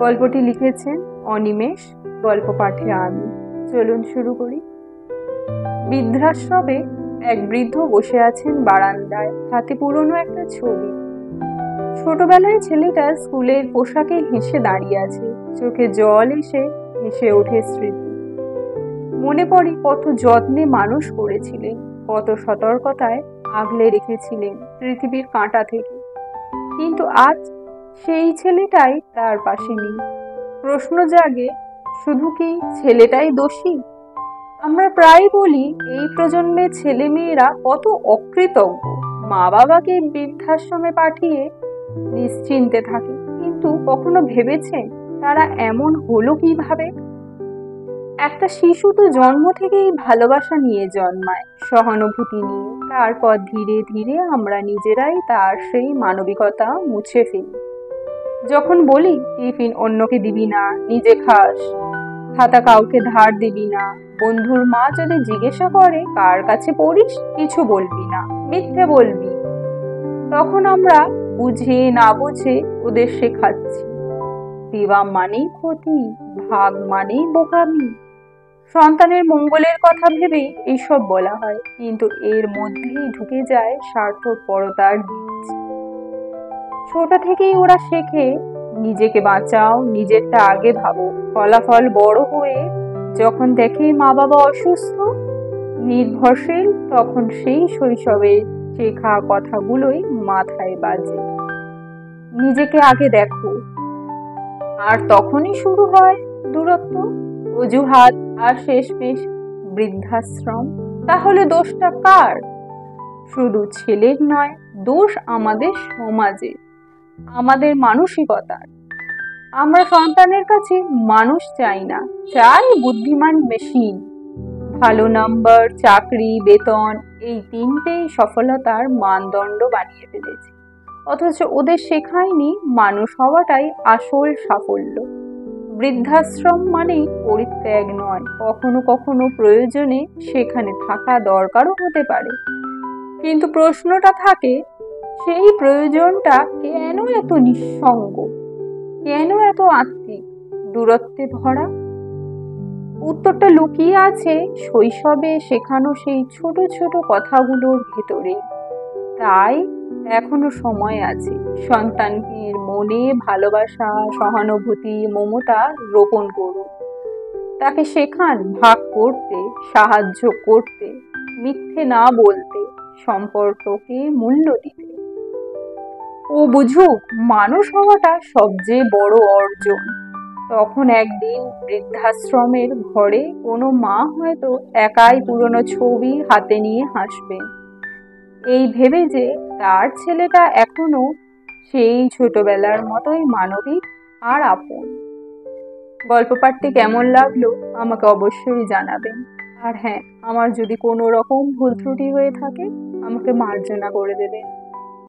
গল্পটি লিখেছেন অনিমেষ, গল্প পাঠে আমি। চলুন শুরু করি। বৃদ্ধাশ্রমে এক বৃদ্ধ বসে আছেন বারান্দায়, হাতে পুরনো একটা ছবি। ছোটবেলায় ছেলেটা স্কুলের পোশাকে হেসে দাঁড়িয়ে আছে, চোখে জল এসে হেসে ওঠে স্মৃতি। মনে পড়ে কত যত্নে মানুষ করেছিলেন, কত সতর্কতায় আগলে রেখেছিলেন পৃথিবীর কাঁটা থেকে। কিন্তু আজ সেই ছেলেটাই তার পাশে নেই। প্রশ্ন জাগে, শুধু কি ছেলেটাই দোষী? আমরা প্রায় বলি এই প্রজন্মের ছেলে মেয়েরা কত অকৃতজ্ঞ, মা বাবাকে বৃদ্ধাশ্রমে পাঠিয়ে নিশ্চিন্তে থাকে। কিন্তু কখনো ভেবেছেন তারা এমন হলো কিভাবে? একটা শিশু তো জন্ম থেকেই ভালোবাসা নিয়ে জন্মায়, সহানুভূতি নিয়ে। তারপর ধীরে ধীরে আমরা নিজেরাই তার সেই মানবিকতা মুছে ফেলি। যখন বলি টিফিন অন্যকে দিবি না, নিজে খাস, খাতা কাউকে ধার দিবি না, বন্ধুর মা যদি জিজ্ঞাসা করে কার কাছে পড়িস, কিছু বলবি না, মিথ্যে বলবি, তখন আমরা বুঝে না বুঝে ওদের শেখাচ্ছি দেওয়া মানেই ক্ষতি, ভাগ মানেই বোকামি। সন্তানের মঙ্গলের কথা ভেবেই এইসব বলা হয়, কিন্তু এর মধ্যেই ঢুকে যায় স্বার্থপরতার বীজ। ছোট থেকেই ওরা শেখে নিজেকে বাঁচাও, নিজেরটা আগে ভাবো। ফলাফল বড় হয়ে যখন দেখে মা বাবা অসুস্থ, নির্ভরশীল, তখন সেই শৈশবে শেখা কথাগুলোই মাথায় বাজে। নিজেকে আগে দেখো, আর তখনই শুরু হয় দূরত্ব, অজুহাত, আর শেষমেশ বৃদ্ধাশ্রম। তাহলে দোষটা কার? শুধু ছেলের নয়, দোষ আমাদের সমাজের, আমাদের মানসিকতার। আমরা সন্তানের কাছে মানুষ চাই না, চাই বুদ্ধিমান মেশিন। ভালো নাম্বার, চাকরি, বেতন, এই তিনটেই সফলতার মানদণ্ড বানিয়ে ফেলেছি। অথচ ওদের শেখায়নি মানুষ হওয়াটাই আসল সাফল্য। বৃদ্ধাশ্রম মানে পরিত্যাগ নয়, কখনো কখনো প্রয়োজনে সেখানে থাকা দরকারও হতে পারে। কিন্তু প্রশ্নটা থাকে, সেই প্রয়োজনটা কেন এত নিঃসঙ্গ, কেন এত আত্মিক, দূরত্বে ভরা? উত্তরটা লুকিয়ে আছে শৈশবে শেখানো সেই ছোট ছোট কথাগুলোর ভেতরে। তাই এখনো সময় আছে, সন্তানের মনে ভালোবাসা, সহানুভূতি, মমতা রোপণ করুন। তাকে শেখান ভাগ করতে, সাহায্য করতে, মিথ্যে না বলতে, সম্পর্ককে মূল্য দিতে। ও বুঝুক মানুষ হওয়াটা সবচেয়ে বড় অর্জন। তখন একদিন বৃদ্ধাশ্রমের ঘরে কোনো মা হয়তো একাই পুরনো ছবি হাতে নিয়ে হাসবেন, এই ভেবে যে তার ছেলেটা এখনো সেই ছোটবেলার মতোই মানবিক আর আপন। গল্প পাঠটি কেমন লাগলো আমাকে অবশ্যই জানাবেন। আর হ্যাঁ, আমার যদি কোনো রকম ভুল ত্রুটি হয়ে থাকে আমাকে মার্জনা করে দেবেন।